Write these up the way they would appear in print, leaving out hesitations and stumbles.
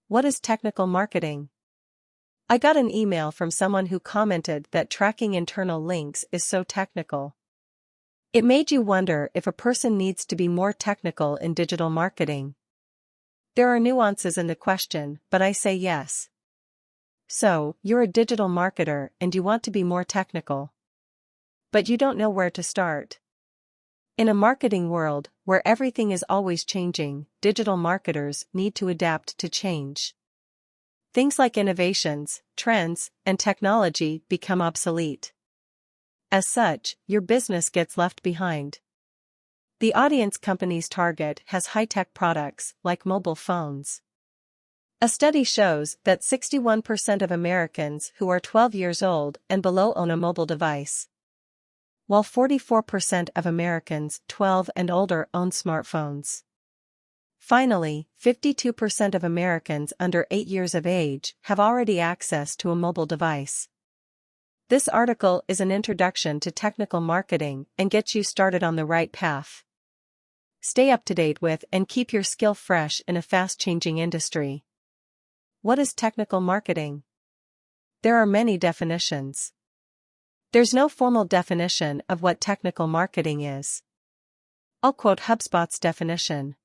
What is technical marketing? I got an email from someone who commented that tracking internal links is so technical. It made you wonder if a person needs to be more technical in digital marketing. There are nuances in the question, but I say yes. So, you're a digital marketer and you want to be more technical. But you don't know where to start. In a marketing world, where everything is always changing, digital marketers need to adapt to change. Things like innovations, trends, and technology become obsolete. As such, your business gets left behind. The audience companies target has high-tech products, like mobile phones. A study shows that 61% of Americans who are 12 years old and below own a mobile device, while 44% of Americans 12 and older own smartphones. Finally, 52% of Americans under 8 years of age have already access to a mobile device. This article is an introduction to technical marketing and gets you started on the right path. Stay up to date with and keep your skill fresh in a fast-changing industry. What is technical marketing? There are many definitions. There's no formal definition of what technical marketing is. I'll quote HubSpot's definition.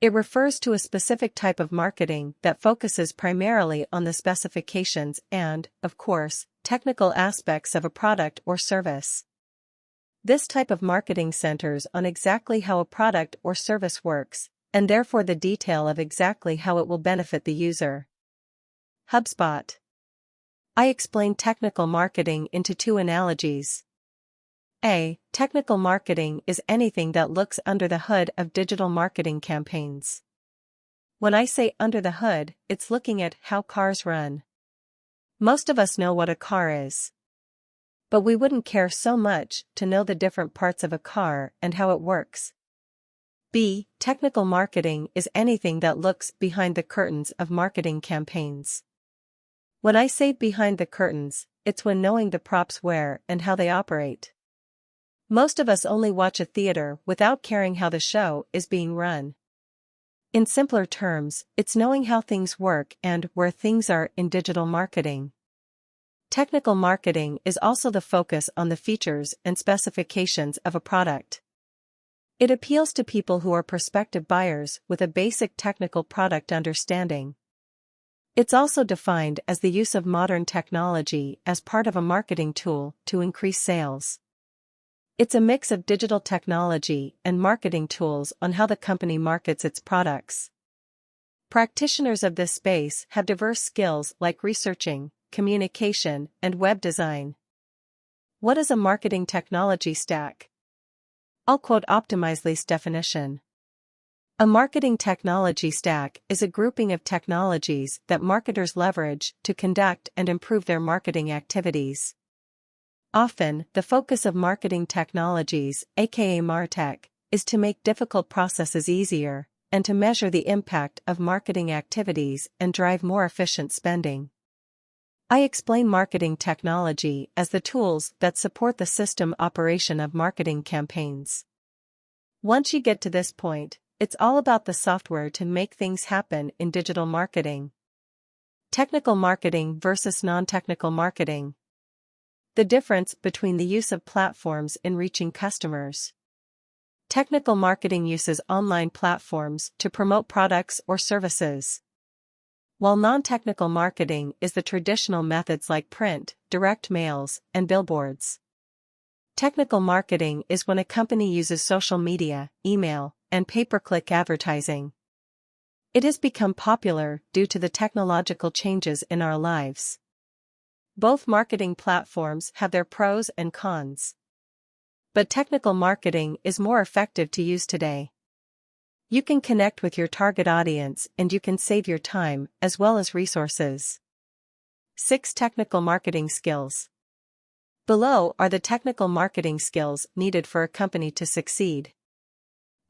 It refers to a specific type of marketing that focuses primarily on the specifications and, of course, technical aspects of a product or service. This type of marketing centers on exactly how a product or service works, and therefore the detail of exactly how it will benefit the user. HubSpot. I explain technical marketing into 2 analogies. A. Technical marketing is anything that looks under the hood of digital marketing campaigns. When I say under the hood, it's looking at how cars run. Most of us know what a car is. But we wouldn't care so much to know the different parts of a car and how it works. B. Technical marketing is anything that looks behind the curtains of marketing campaigns. When I say behind the curtains, it's when knowing the props where and how they operate. Most of us only watch a theater without caring how the show is being run. In simpler terms, it's knowing how things work and where things are in digital marketing. Technical marketing is also the focus on the features and specifications of a product. It appeals to people who are prospective buyers with a basic technical product understanding. It's also defined as the use of modern technology as part of a marketing tool to increase sales. It's a mix of digital technology and marketing tools on how the company markets its products. Practitioners of this space have diverse skills like researching, communication, and web design. What is a marketing technology stack? I'll quote Optimizely's definition. A marketing technology stack is a grouping of technologies that marketers leverage to conduct and improve their marketing activities. Often, the focus of marketing technologies, aka Martech, is to make difficult processes easier, and to measure the impact of marketing activities and drive more efficient spending. I explain marketing technology as the tools that support the system operation of marketing campaigns. Once you get to this point, it's all about the software to make things happen in digital marketing. Technical marketing versus non-technical marketing. The difference between the use of platforms in reaching customers. Technical marketing uses online platforms to promote products or services, while non-technical marketing is the traditional methods like print, direct mails, and billboards. Technical marketing is when a company uses social media, email, and pay-per-click advertising. It has become popular due to the technological changes in our lives. Both marketing platforms have their pros and cons. But technical marketing is more effective to use today. You can connect with your target audience and you can save your time as well as resources. 6 technical marketing skills. Below are the technical marketing skills needed for a company to succeed.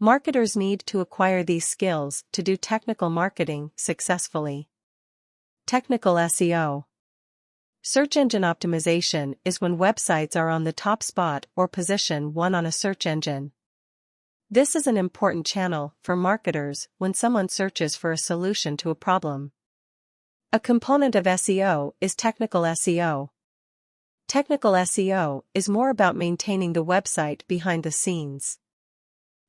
Marketers need to acquire these skills to do technical marketing successfully. Technical SEO. Search engine optimization is when websites are on the top spot or position 1 on a search engine. This is an important channel for marketers when someone searches for a solution to a problem. A component of SEO is technical SEO. Technical SEO is more about maintaining the website behind the scenes.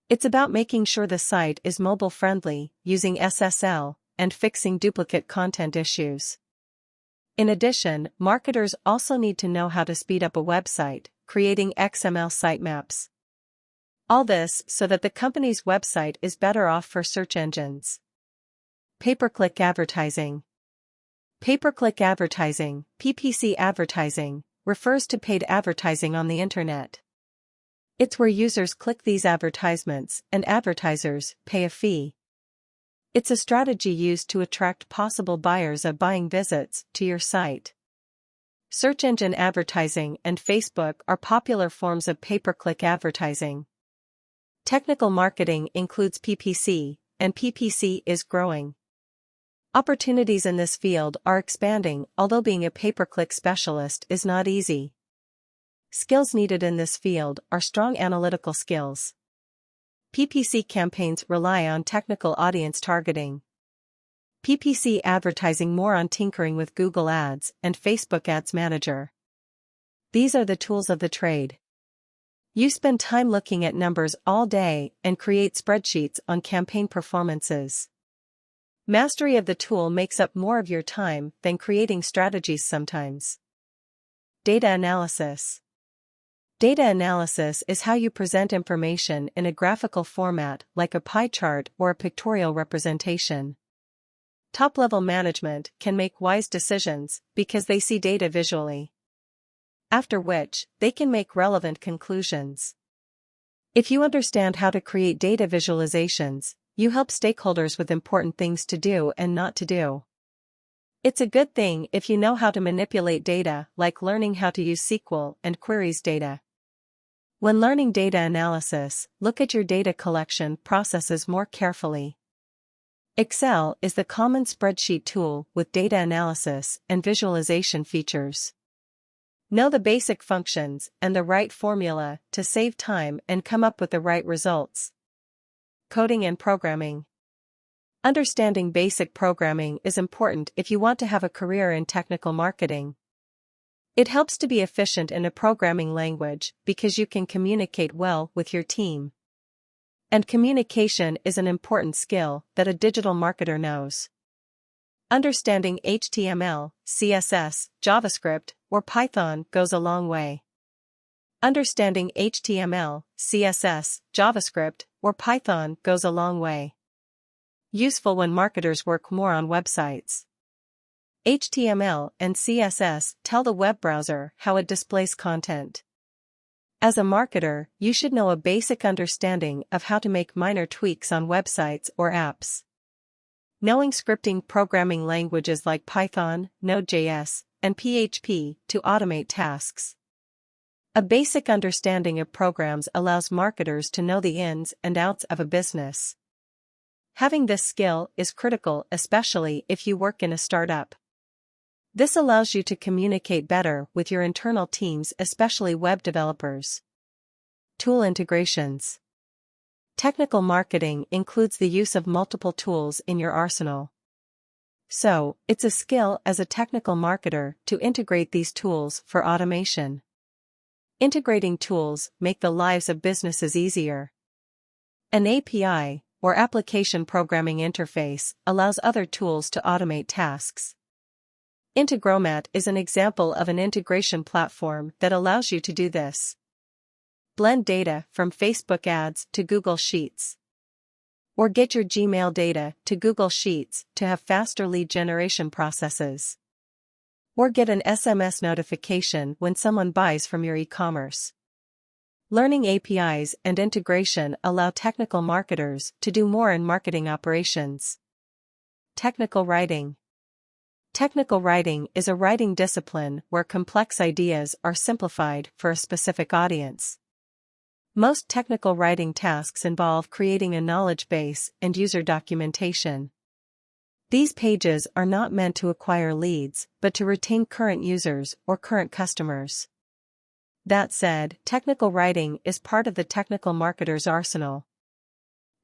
It's about making sure the site is mobile-friendly, using SSL, and fixing duplicate content issues. In addition, marketers also need to know how to speed up a website, creating XML sitemaps. All this so that the company's website is better off for search engines. Pay-per-click advertising. Pay-per-click advertising, PPC advertising, refers to paid advertising on the internet. It's where users click these advertisements and advertisers pay a fee. It's a strategy used to attract possible buyers of buying visits to your site. Search engine advertising and Facebook are popular forms of pay-per-click advertising. Technical marketing includes PPC, and PPC is growing. Opportunities in this field are expanding, although being a pay-per-click specialist is not easy. Skills needed in this field are strong analytical skills. PPC campaigns rely on technical audience targeting. PPC advertising more on tinkering with Google Ads and Facebook Ads Manager. These are the tools of the trade. You spend time looking at numbers all day and create spreadsheets on campaign performances. Mastery of the tool makes up more of your time than creating strategies sometimes. Data analysis. Data analysis is how you present information in a graphical format like a pie chart or a pictorial representation. Top-level management can make wise decisions because they see data visually. After which, they can make relevant conclusions. If you understand how to create data visualizations, you help stakeholders with important things to do and not to do. It's a good thing if you know how to manipulate data, like learning how to use SQL and queries data. When learning data analysis, look at your data collection processes more carefully. Excel is the common spreadsheet tool with data analysis and visualization features. Know the basic functions and the right formula to save time and come up with the right results. Coding and programming. Understanding basic programming is important if you want to have a career in technical marketing. It helps to be efficient in a programming language because you can communicate well with your team. And communication is an important skill that a digital marketer knows. Understanding HTML, CSS, JavaScript, or Python goes a long way. Understanding HTML, CSS, JavaScript, or Python goes a long way. Useful when marketers work more on websites. HTML and CSS tell the web browser how it displays content. As a marketer, you should know a basic understanding of how to make minor tweaks on websites or apps. Knowing scripting programming languages like Python, Node.js, and PHP to automate tasks. A basic understanding of programs allows marketers to know the ins and outs of a business. Having this skill is critical, especially if you work in a startup. This allows you to communicate better with your internal teams, especially web developers. Tool integrations. Technical marketing includes the use of multiple tools in your arsenal. So, it's a skill as a technical marketer to integrate these tools for automation. Integrating tools make the lives of businesses easier. An API, or application programming interface, allows other tools to automate tasks. Integromat is an example of an integration platform that allows you to do this. Blend data from Facebook ads to Google Sheets. Or get your Gmail data to Google Sheets to have faster lead generation processes. Or get an SMS notification when someone buys from your e-commerce. Learning APIs and integration allow technical marketers to do more in marketing operations. Technical writing. Technical writing is a writing discipline where complex ideas are simplified for a specific audience. Most technical writing tasks involve creating a knowledge base and user documentation. These pages are not meant to acquire leads, but to retain current users or current customers. That said, technical writing is part of the technical marketer's arsenal.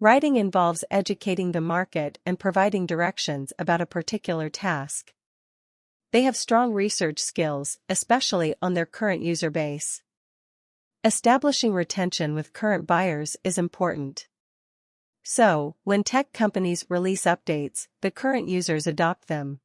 Writing involves educating the market and providing directions about a particular task. They have strong research skills, especially on their current user base. Establishing retention with current buyers is important. So, when tech companies release updates, the current users adopt them.